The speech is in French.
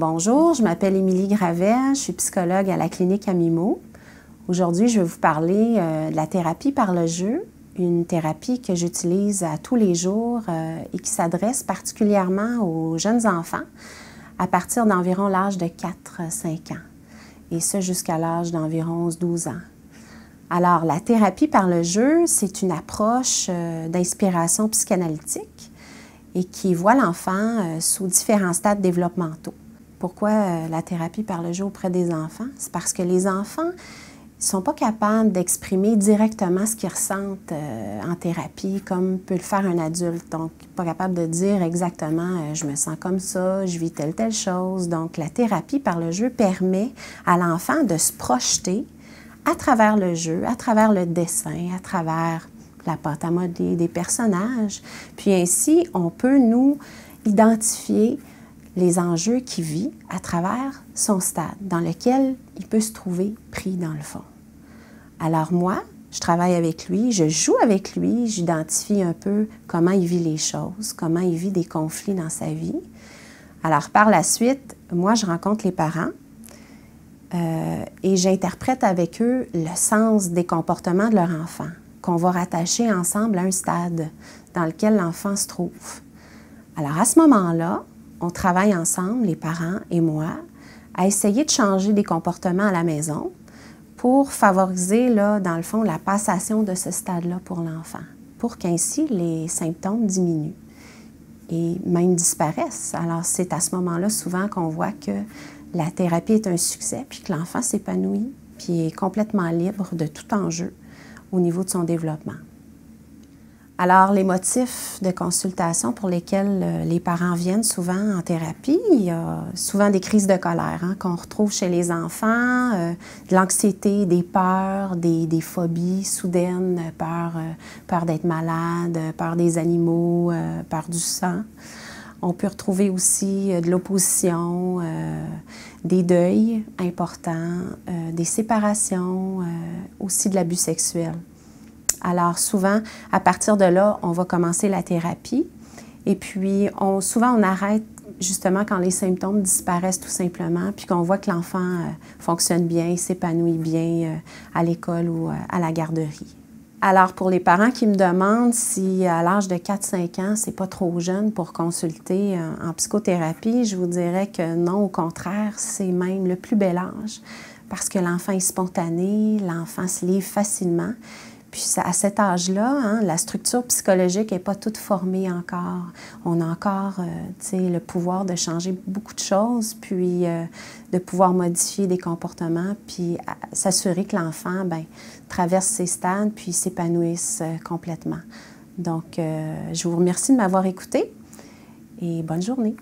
bonjour, je m'appelle Émilie Gravel, je suis psychologue à la clinique Amimo. Aujourd'hui, je vais vous parler de la thérapie par le jeu, une thérapie que j'utilise à tous les jours et qui s'adresse particulièrement aux jeunes enfants à partir d'environ l'âge de 4-5 ans, et ce jusqu'à l'âge d'environ 12 ans. Alors, la thérapie par le jeu, c'est une approche d'inspiration psychanalytique et qui voit l'enfant sous différents stades développementaux. Pourquoi la thérapie par le jeu auprès des enfants? C'est parce que les enfants ne sont pas capables d'exprimer directement ce qu'ils ressentent en thérapie, comme peut le faire un adulte. Donc, pas capable de dire exactement « je me sens comme ça, je vis telle chose ». Donc, la thérapie par le jeu permet à l'enfant de se projeter à travers le jeu, à travers le dessin, à travers la pâte à modeler des personnages. Puis ainsi, on peut nous identifier les enjeux qu'il vit à travers son stade dans lequel il peut se trouver pris dans le fond. Alors moi, je travaille avec lui, je joue avec lui, j'identifie un peu comment il vit les choses, comment il vit des conflits dans sa vie. Alors par la suite, moi je rencontre les parents et j'interprète avec eux le sens des comportements de leur enfant, qu'on va rattacher ensemble à un stade dans lequel l'enfant se trouve. Alors à ce moment-là, on travaille ensemble, les parents et moi, à essayer de changer des comportements à la maison pour favoriser, là, dans le fond, la passation de ce stade-là pour l'enfant, pour qu'ainsi les symptômes diminuent et même disparaissent. Alors c'est à ce moment-là souvent qu'on voit que la thérapie est un succès, puis que l'enfant s'épanouit, puis est complètement libre de tout enjeu au niveau de son développement. Alors, les motifs de consultation pour lesquels les parents viennent souvent en thérapie, il y a souvent des crises de colère qu'on retrouve chez les enfants, de l'anxiété, des peurs, des phobies soudaines, peur d'être malade, peur des animaux, peur du sang. On peut retrouver aussi de l'opposition, des deuils importants, des séparations, aussi de l'abus sexuel. Alors souvent, à partir de là, on va commencer la thérapie et puis souvent on arrête justement quand les symptômes disparaissent tout simplement puis qu'on voit que l'enfant fonctionne bien, s'épanouit bien à l'école ou à la garderie. Alors, pour les parents qui me demandent si à l'âge de 4-5 ans, c'est pas trop jeune pour consulter en psychothérapie, je vous dirais que non, au contraire, c'est même le plus bel âge parce que l'enfant est spontané, l'enfant se livre facilement. Puis à cet âge-là, la structure psychologique n'est pas toute formée encore. On a encore le pouvoir de changer beaucoup de choses, puis de pouvoir modifier des comportements, puis s'assurer que l'enfant traverse ses stades, puis s'épanouisse complètement. Donc, je vous remercie de m'avoir écouté et bonne journée.